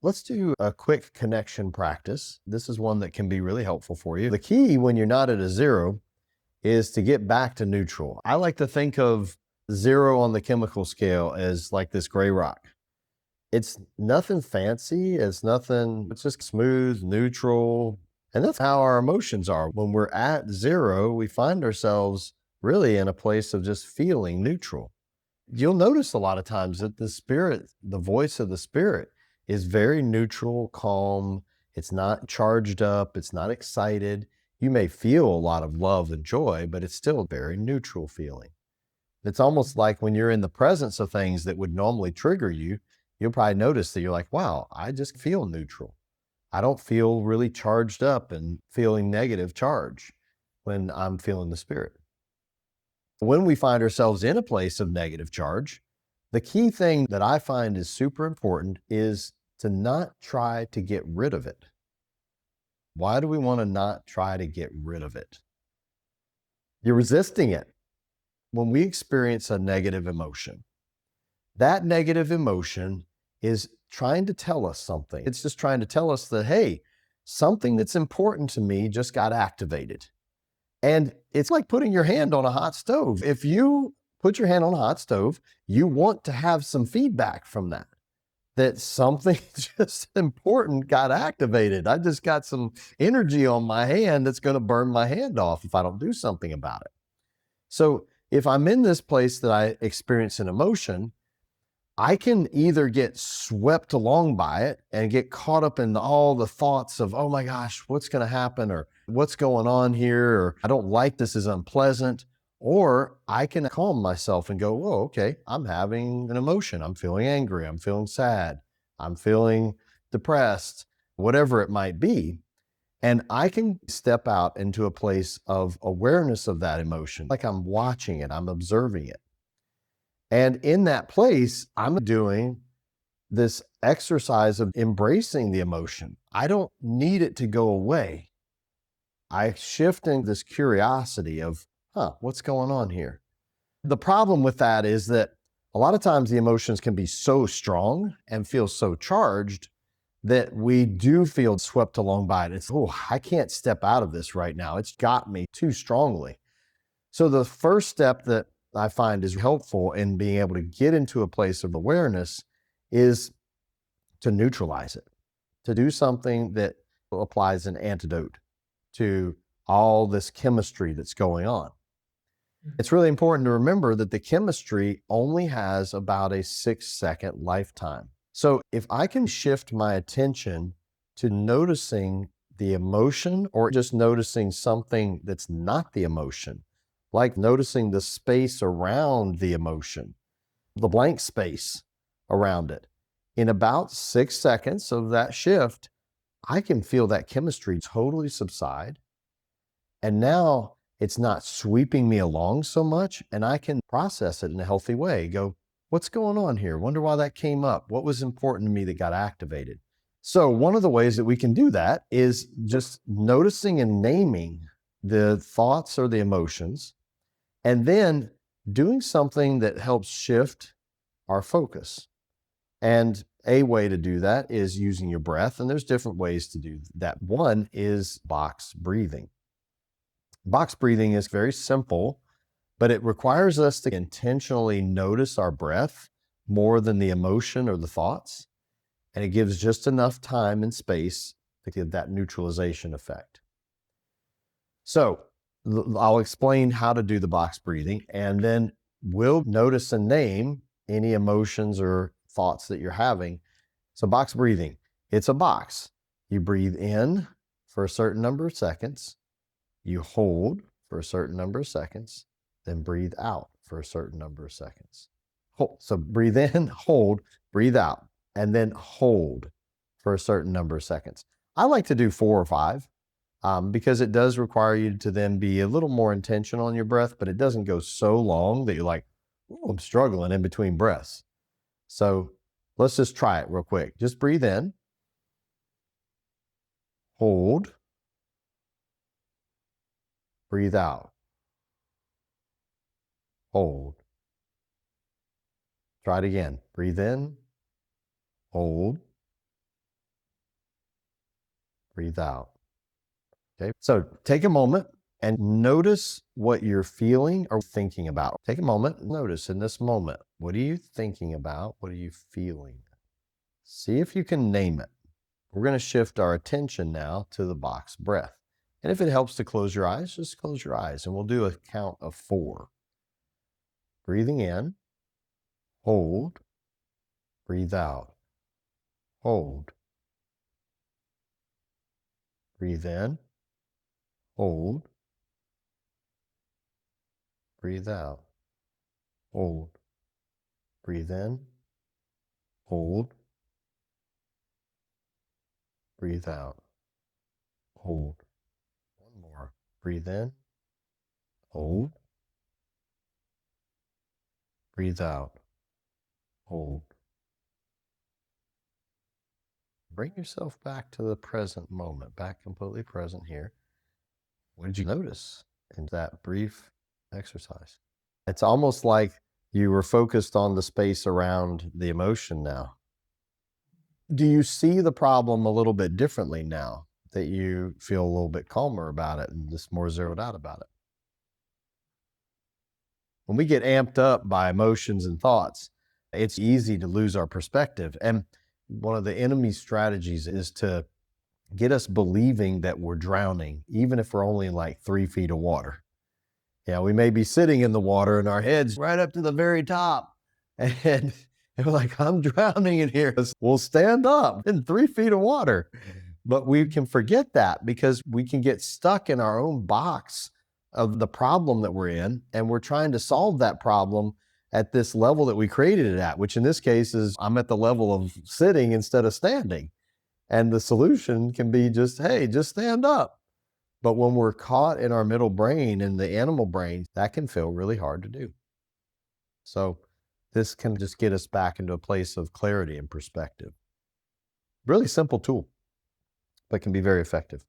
Let's do a quick connection practice. This is one that can be really helpful for you. The key when you're not at a zero is to get back to neutral. I like to think of zero on the chemical scale as like this gray rock. It's nothing fancy, it's just smooth, neutral. And that's how our emotions are. When we're at zero, we find ourselves really in a place of just feeling neutral. You'll notice a lot of times that the voice of the spirit is very neutral, calm. It's not charged up, it's not excited. You may feel a lot of love and joy, but it's still a very neutral feeling. It's almost like when you're in the presence of things that would normally trigger you, you'll probably notice that you're like, wow, I just feel neutral. I don't feel really charged up and feeling negative charge when I'm feeling the spirit. When we find ourselves in a place of negative charge, the key thing that I find is super important is to not try to get rid of it. Why do we want to not try to get rid of it? You're resisting it. When we experience a negative emotion, that negative emotion is trying to tell us something. It's just trying to tell us that, hey, something that's important to me just got activated. And it's like putting your hand on a hot stove. If you put your hand on a hot stove, you want to have some feedback from that something just important got activated. I just got some energy on my hand that's going to burn my hand off if I don't do something about it. So if I'm in this place that I experience an emotion, I can either get swept along by it and get caught up in all the thoughts of, oh my gosh, what's going to happen? Or what's going on here? Or I don't like this, is unpleasant. Or I can calm myself and go, whoa, okay, I'm having an emotion. I'm feeling angry. I'm feeling sad. I'm feeling depressed, whatever it might be. And I can step out into a place of awareness of that emotion, like I'm watching it, I'm observing it. And in that place, I'm doing this exercise of embracing the emotion. I don't need it to go away. I shift in this curiosity of, what's going on here? The problem with that is that a lot of times the emotions can be so strong and feel so charged that we do feel swept along by it. It's, oh, I can't step out of this right now. It's got me too strongly. So the first step that I find is helpful in being able to get into a place of awareness is to neutralize it, to do something that applies an antidote to all this chemistry that's going on. It's really important to remember that the chemistry only has about a 6-second lifetime. So if I can shift my attention to noticing the emotion or just noticing something that's not the emotion, like noticing the space around the emotion, the blank space around it, in about 6 seconds of that shift, I can feel that chemistry totally subside. And now it's not sweeping me along so much, and I can process it in a healthy way. Go, what's going on here? Wonder why that came up. What was important to me that got activated? So, one of the ways that we can do that is just noticing and naming the thoughts or the emotions, and then doing something that helps shift our focus. And a way to do that is using your breath, and there's different ways to do that. One is box breathing. Box breathing is very simple, but it requires us to intentionally notice our breath more than the emotion or the thoughts. And it gives just enough time and space to give that neutralization effect. So I'll explain how to do the box breathing, and then we'll notice and name any emotions or thoughts that you're having. So box breathing, it's a box. You breathe in for a certain number of seconds. You hold for a certain number of seconds, then breathe out for a certain number of seconds. Hold. So breathe in, hold, breathe out, and then hold for a certain number of seconds. I like to do 4 or 5 because it does require you to then be a little more intentional in your breath, but it doesn't go so long that you're like, oh, I'm struggling in between breaths. So let's just try it real quick. Just breathe in, hold, breathe out, hold. Try it again. Breathe in, hold, breathe out. Okay. So take a moment and notice what you're feeling or thinking about. Take a moment, notice in this moment, what are you thinking about? What are you feeling? See if you can name it. We're going to shift our attention now to the box breath. And if it helps to close your eyes, just close your eyes and we'll do a count of 4. Breathing in, hold, breathe out, hold, breathe in, hold, breathe out, hold, breathe in, hold, breathe out, hold. One more. Breathe in, hold, breathe out, hold. Bring yourself back to the present moment, back completely present here. What did you notice in that brief exercise? It's almost like you were focused on the space around the emotion now. Do you see the problem a little bit differently now that you feel a little bit calmer about it and just more zeroed out about it? When we get amped up by emotions and thoughts, it's easy to lose our perspective. And one of the enemy's strategies is to get us believing that we're drowning, even if we're only like 3 feet of water. Yeah, we may be sitting in the water and our head's right up to the very top. And, we're like, I'm drowning in here. We'll stand up in 3 feet of water. But we can forget that because we can get stuck in our own box of the problem that we're in. And we're trying to solve that problem at this level that we created it at, which in this case is I'm at the level of sitting instead of standing. And the solution can be just, hey, just stand up. But when we're caught in our middle brain and the animal brain, that can feel really hard to do. So this can just get us back into a place of clarity and perspective. Really simple tool, but can be very effective.